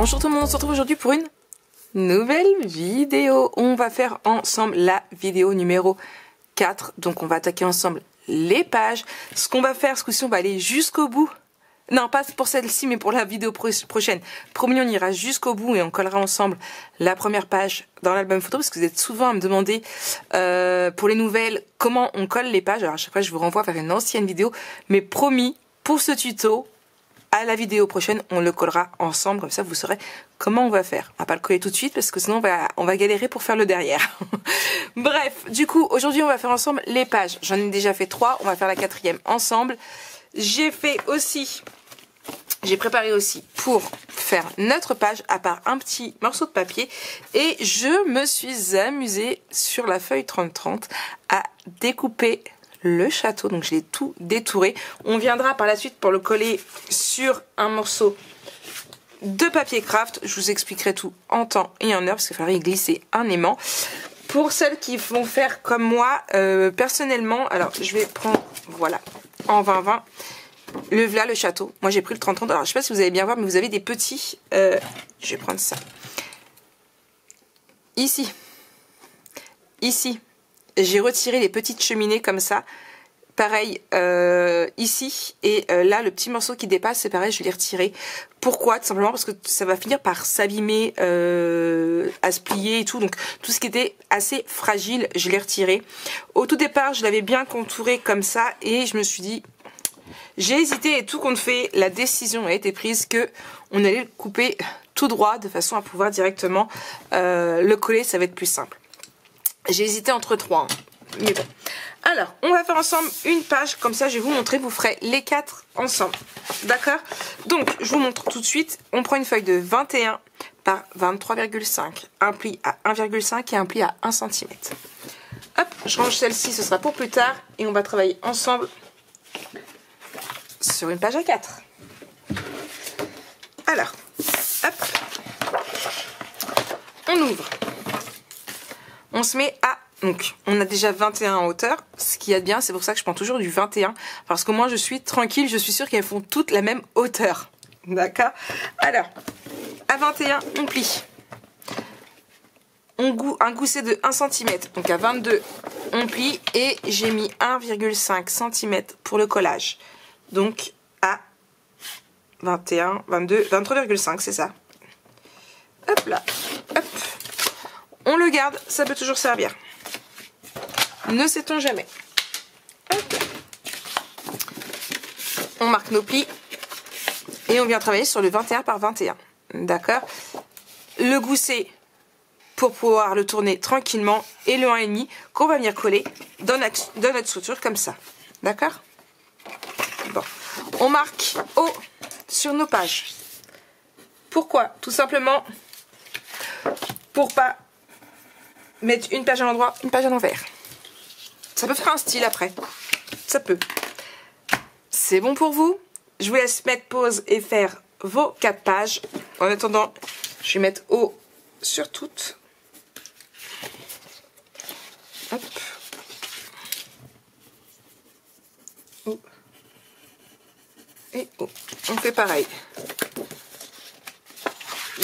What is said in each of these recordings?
Bonjour tout le monde, on se retrouve aujourd'hui pour une nouvelle vidéo. On va faire ensemble la vidéo numéro 4. Donc on va attaquer ensemble les pages. Ce qu'on va faire, ce coup-ci, on va aller jusqu'au bout. Non, pas pour celle-ci, mais pour la vidéo prochaine. Promis, on ira jusqu'au bout et on collera ensemble la première page dans l'album photo, parce que vous êtes souvent à me demander pour les nouvelles comment on colle les pages. Alors à chaque fois, je vous renvoie vers une ancienne vidéo, mais promis, pour ce tuto, à la vidéo prochaine, on le collera ensemble, comme ça vous saurez comment on va faire. On va pas le coller tout de suite parce que sinon on va galérer pour faire le derrière. Bref, du coup, aujourd'hui on va faire ensemble les pages. J'en ai déjà fait 3, on va faire la 4e ensemble. J'ai préparé aussi pour faire notre page à part un petit morceau de papier et je me suis amusée sur la feuille 30-30 à découper le château, donc je l'ai tout détouré. On viendra par la suite pour le coller sur un morceau de papier craft. Je vous expliquerai tout en temps et en heure parce qu'il faudra y glisser un aimant. Pour celles qui vont faire comme moi, personnellement, alors je vais prendre, voilà, en 20-20, le château. Moi j'ai pris le 30-30. Alors je sais pas si vous allez bien voir, mais vous avez des petits, je vais prendre ça. Ici. J'ai retiré les petites cheminées comme ça. Pareil ici. Et là, le petit morceau qui dépasse, c'est pareil, je l'ai retiré. Pourquoi? Tout simplement parce que ça va finir par s'abîmer, à se plier et tout. Donc tout ce qui était assez fragile, je l'ai retiré. Au tout départ, je l'avais bien contouré comme ça. Et je me suis dit, j'ai hésité et tout compte fait, la décision a été prise que on allait le couper tout droit de façon à pouvoir directement le coller. Ça va être plus simple. J'ai hésité entre 3, hein. Mais bon. Alors, on va faire ensemble une page, comme ça je vais vous montrer, vous ferez les 4 ensemble. D'accord? Donc, je vous montre tout de suite. On prend une feuille de 21 par 23,5. Un pli à 1,5 et un pli à 1 cm. Hop, je range celle-ci, ce sera pour plus tard. Et on va travailler ensemble sur une page à 4. Alors, hop. On ouvre. On se met à... Donc, on a déjà 21 en hauteur. Ce qu'il y a de bien, c'est pour ça que je prends toujours du 21. Parce que moi, je suis tranquille. Je suis sûre qu'elles font toutes la même hauteur. D'accord? Alors, à 21, on plie. Un gousset de 1 cm. Donc, à 22, on plie. Et j'ai mis 1,5 cm pour le collage. Donc, à 21, 22, 23,5, c'est ça. Hop là. Hop. On le garde, ça peut toujours servir. Ne sait-on jamais. Hop. On marque nos plis. Et on vient travailler sur le 21 par 21. D'accord? Le gousset pour pouvoir le tourner tranquillement. Et le 1,5 qu'on va venir coller dans notre structure comme ça. D'accord? Bon. On marque haut sur nos pages. Pourquoi? Tout simplement pour pas mettre une page à l'endroit, une page à l'envers. Ça peut faire un style après. Ça peut. C'est bon pour vous? Je vous laisse mettre pause et faire vos 4 pages. En attendant, je vais mettre haut sur toutes. Hop. Haut. Et haut. On fait pareil.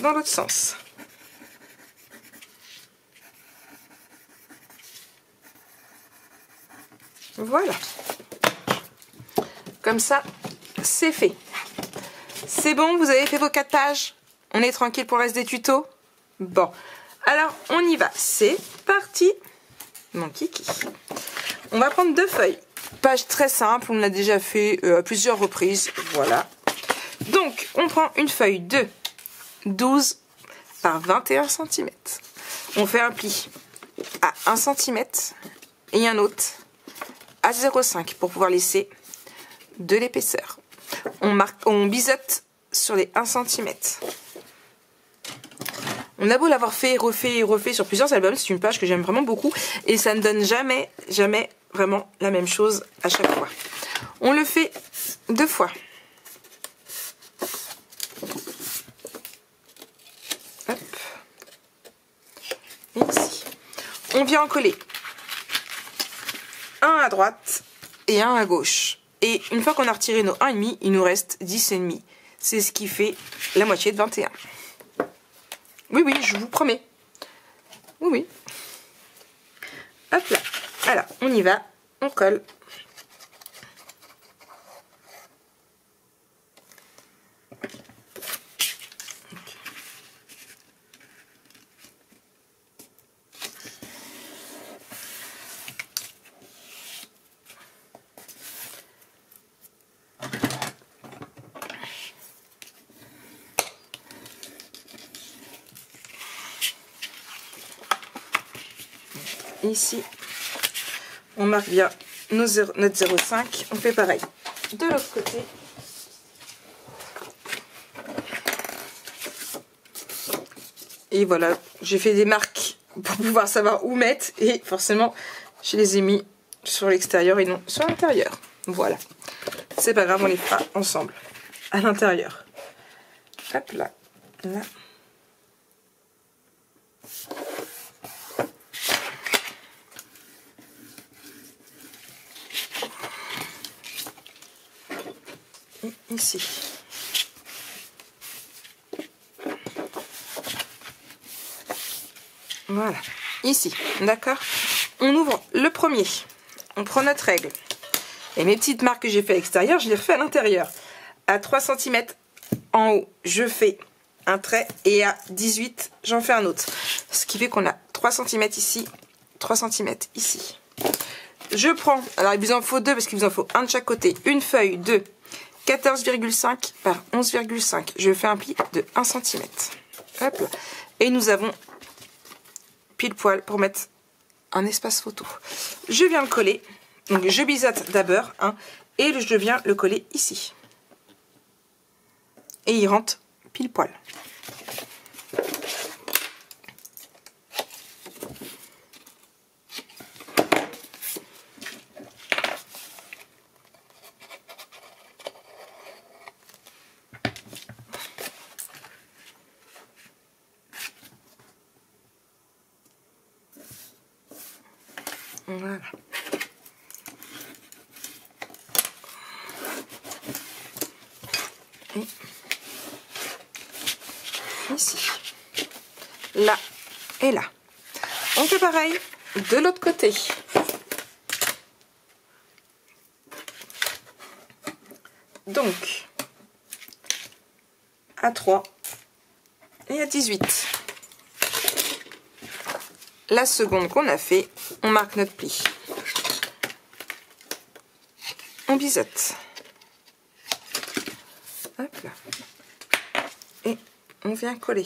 Dans l'autre sens. Voilà. Comme ça, c'est fait. C'est bon, vous avez fait vos 4 pages? On est tranquille pour le reste des tutos? Bon. Alors, on y va. C'est parti. Mon kiki. On va prendre 2 feuilles. Page très simple, on l'a déjà fait à plusieurs reprises. Voilà. Donc, on prend une feuille de 12 par 21 cm. On fait un pli à 1 cm et un autre à 0,5 pour pouvoir laisser de l'épaisseur. On biseute sur les 1 cm. On a beau l'avoir fait, refait et refait sur plusieurs albums, c'est une page que j'aime vraiment beaucoup et ça ne donne jamais vraiment la même chose à chaque fois. On le fait 2 fois. Hop. Et ici. On vient en coller un à droite et un à gauche. Et une fois qu'on a retiré nos 1,5, il nous reste 10,5. C'est ce qui fait la moitié de 21. Oui, oui, je vous promets. Oui, oui. Hop là. Alors, on y va. On colle. Ici, on marque bien notre 0,5. On fait pareil de l'autre côté. Et voilà, j'ai fait des marques pour pouvoir savoir où mettre. Et forcément, je les ai mis sur l'extérieur et non sur l'intérieur. Voilà. C'est pas grave, on les fera ensemble. À l'intérieur. Hop là. Là. Et ici. Voilà, ici, d'accord. On ouvre le premier, on prend notre règle. Et mes petites marques que j'ai fait à l'extérieur, je les refais à l'intérieur. À 3 cm en haut, je fais un trait et à 18, j'en fais un autre. Ce qui fait qu'on a 3 cm ici, 3 cm ici. Je prends, alors il vous en faut deux parce qu'il vous en faut un de chaque côté, une feuille de 14,5 par 11,5. Je fais un pli de 1 cm. Hop là. Et nous avons pile poil pour mettre un espace photo. Je viens le coller, donc je biseaute d'abord, hein, et je viens le coller ici. Et il rentre pile poil. Voilà. Et ici. Là et là. On fait pareil de l'autre côté. Donc, à 3 et à 18. La seconde qu'on a fait, on marque notre pli. On biseaute. Hop là. Et on vient coller.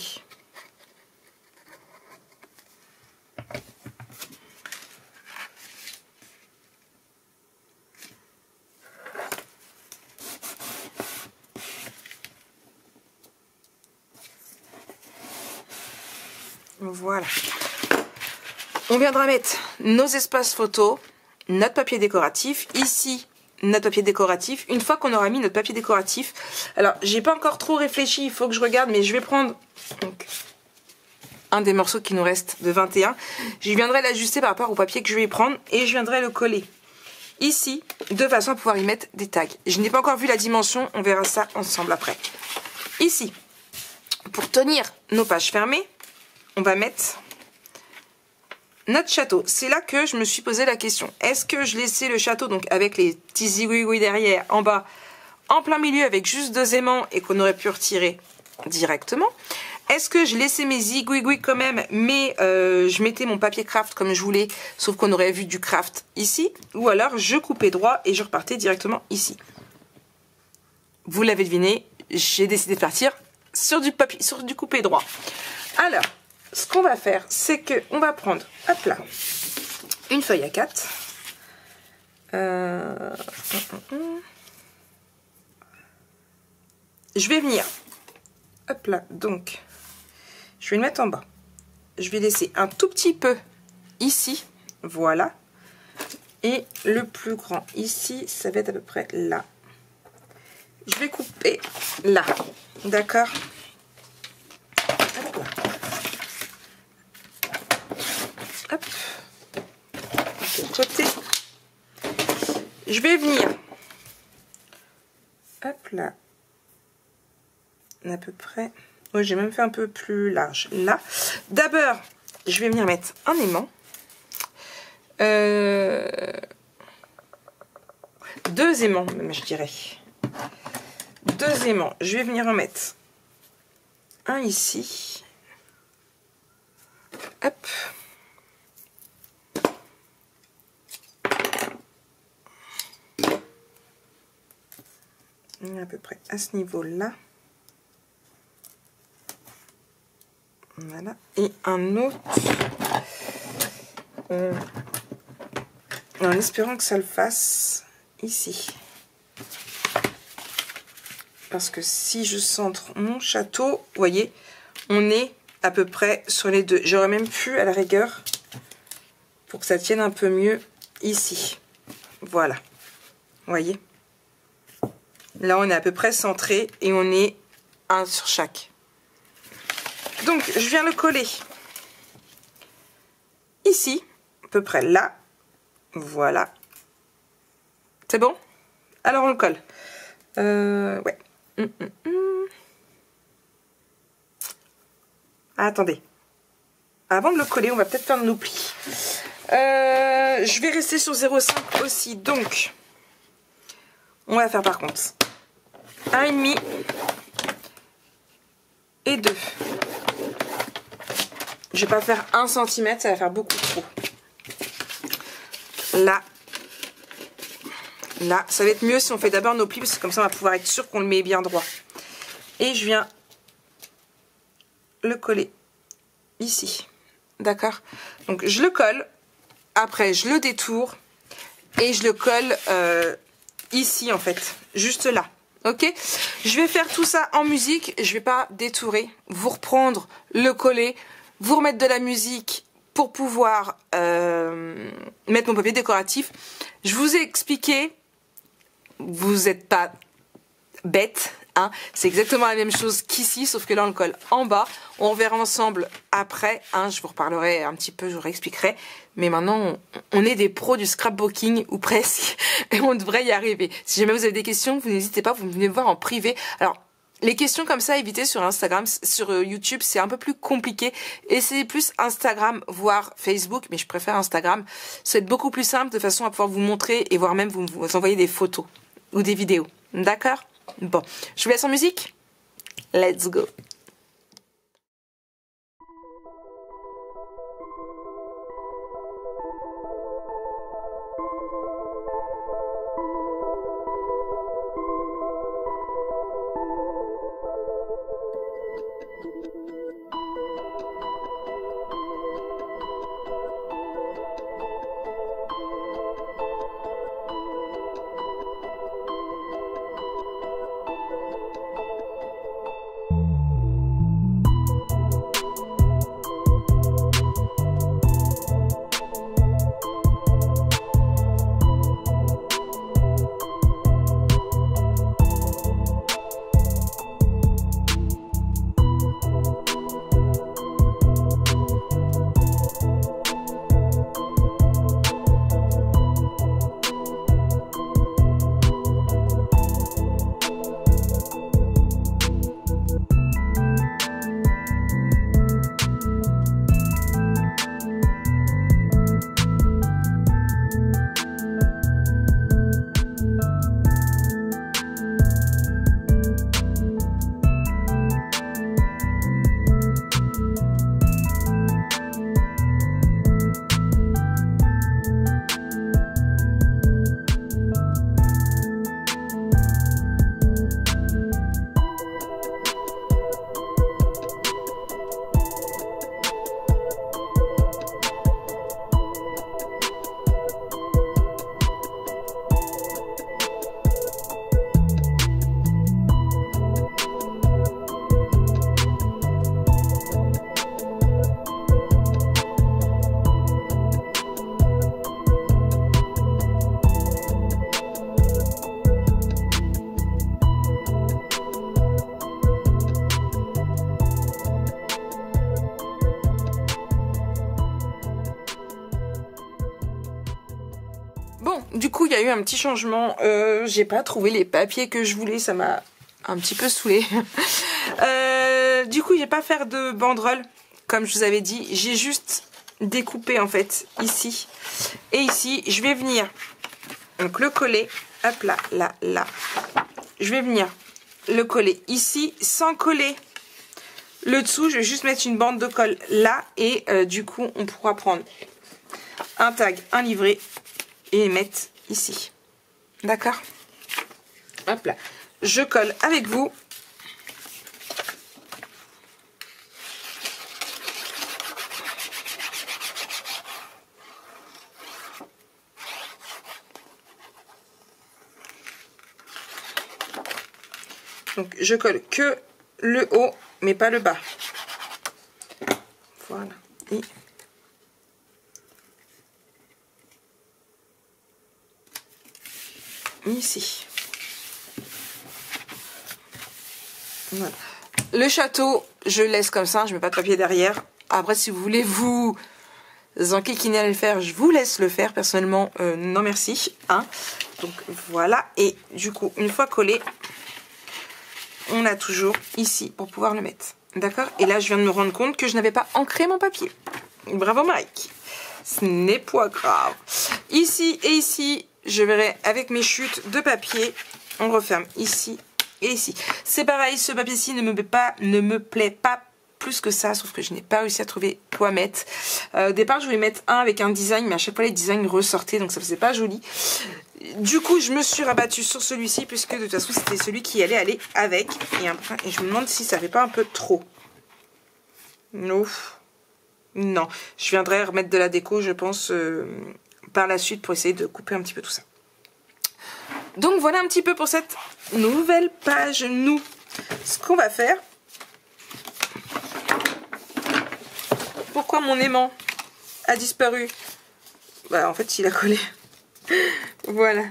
Voilà. On viendra mettre nos espaces photos, notre papier décoratif. Ici, notre papier décoratif. Une fois qu'on aura mis notre papier décoratif, alors j'ai pas encore trop réfléchi, il faut que je regarde, mais je vais prendre donc, un des morceaux qui nous reste de 21. Je viendrai l'ajuster par rapport au papier que je vais prendre et je viendrai le coller ici de façon à pouvoir y mettre des tags. Je n'ai pas encore vu la dimension, on verra ça ensemble après. Ici, pour tenir nos pages fermées, on va mettre notre château. C'est là que je me suis posé la question. Est-ce que je laissais le château donc avec les petits zigouigouis derrière, en bas, en plein milieu avec juste 2 aimants et qu'on aurait pu retirer directement? Est-ce que je laissais mes zigouigouis quand même, mais je mettais mon papier craft comme je voulais, sauf qu'on aurait vu du craft ici? Ou alors je coupais droit et je repartais directement ici? Vous l'avez deviné, j'ai décidé de partir sur du papier, sur du coupé droit. Alors, ce qu'on va faire, c'est que on va prendre, hop là, une feuille à 4. Je vais venir, hop là, donc, je vais le mettre en bas. Je vais laisser un tout petit peu ici, voilà. Et le plus grand ici, ça va être à peu près là. Je vais couper là, d'accord? Hop là. Hop, de côté. Je vais venir, hop là, à peu près Moi, j'ai même fait un peu plus large là. D'abord, je vais venir mettre un aimant. 2 aimants, même, je dirais. 2 aimants. Je vais venir en mettre un ici. Hop. À peu près à ce niveau-là. Voilà. Et un autre. En espérant que ça le fasse ici. Parce que si je centre mon château, vous voyez, on est à peu près sur les 2. J'aurais même pu, à la rigueur, pour que ça tienne un peu mieux, ici. Voilà. Vous voyez? Là, on est à peu près centré et on est un sur chaque. Donc, je viens le coller ici, à peu près là. Voilà. C'est bon? Alors, on le colle. Ouais. Ah, attendez. Avant de le coller, on va peut-être faire nos plis. Je vais rester sur 0,5 aussi. Donc, on va faire par contre 1,5 et 2. Je vais pas faire 1 cm, ça va faire beaucoup trop. Là, ça va être mieux si on fait d'abord nos plis, parce que comme ça on va pouvoir être sûr qu'on le met bien droit. Et je viens le coller ici. D'accord? Donc je le colle, après je le détourne et je le colle ici en fait, juste là. Ok? Je vais faire tout ça en musique, je vais pas détourer, vous reprendre, le coller, vous remettre de la musique pour pouvoir mettre mon papier décoratif. Je vous ai expliqué, vous n'êtes pas bête, hein, c'est exactement la même chose qu'ici, sauf que là on le colle en bas. On verra ensemble après, hein, je vous reparlerai un petit peu, je vous réexpliquerai. Mais maintenant, on est des pros du scrapbooking, ou presque, et on devrait y arriver. Si jamais vous avez des questions, vous n'hésitez pas, vous venez me voir en privé. Alors, les questions comme ça, évitez sur Instagram, sur YouTube, c'est un peu plus compliqué. Et c'est plus Instagram, voire Facebook, mais je préfère Instagram. C'est beaucoup plus simple de façon à pouvoir vous montrer et voire même vous envoyer des photos ou des vidéos. D'accord? Bon, je vous laisse en musique. Let's go! Bon, du coup, il y a eu un petit changement. J'ai pas trouvé les papiers que je voulais. Ça m'a un petit peu saoulée. Du coup, je vais pas faire de banderole, comme je vous avais dit. J'ai juste découpé en fait ici et ici. Je vais venir donc le coller, hop là, là, là. Je vais venir le coller ici sans coller le dessous. Je vais juste mettre une bande de colle là et du coup, on pourra prendre un tag, un livret et les mettre ici. D'accord? Hop là. Je colle avec vous. Donc je colle que le haut, mais pas le bas. Voilà. Et ici. Voilà. Le château, je le laisse comme ça, je ne mets pas de papier derrière. Après, si vous voulez vous enquiquiner à le faire, je vous laisse le faire. Personnellement, non merci. Hein. Donc voilà. Et du coup, une fois collé, on a toujours ici pour pouvoir le mettre. D'accord? Et là, je viens de me rendre compte que je n'avais pas ancré mon papier. Bravo Mike. Ce n'est pas grave. Ici et ici, je verrai avec mes chutes de papier. On referme ici et ici. C'est pareil, ce papier-ci ne me plaît pas plus que ça, sauf que je n'ai pas réussi à trouver quoi mettre. Au départ, je voulais mettre un avec un design, mais à chaque fois, les designs ressortaient, donc ça faisait pas joli. Du coup, je me suis rabattue sur celui-ci, puisque de toute façon, c'était celui qui allait aller avec. Et je me demande si ça fait pas un peu trop. Non. Non. Je viendrai remettre de la déco, je pense, par la suite, pour essayer de couper un petit peu tout ça. Donc, voilà un petit peu pour cette nouvelle page. Nous, ce qu'on va faire... Pourquoi mon aimant a disparu? Bah, en fait, il a collé. Voilà.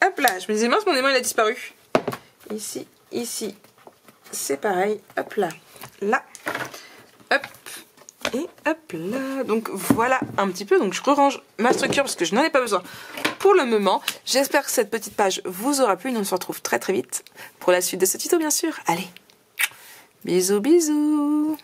Hop là, je me disais, mince, mon aimant, il a disparu. Ici, ici, c'est pareil. Hop là, là. Hop. Et hop là. Donc, voilà un petit peu. Donc, je range ma structure parce que je n'en ai pas besoin pour le moment. J'espère que cette petite page vous aura plu. Nous, on se retrouve très, très vite pour la suite de ce tuto, bien sûr. Allez, bisous, bisous.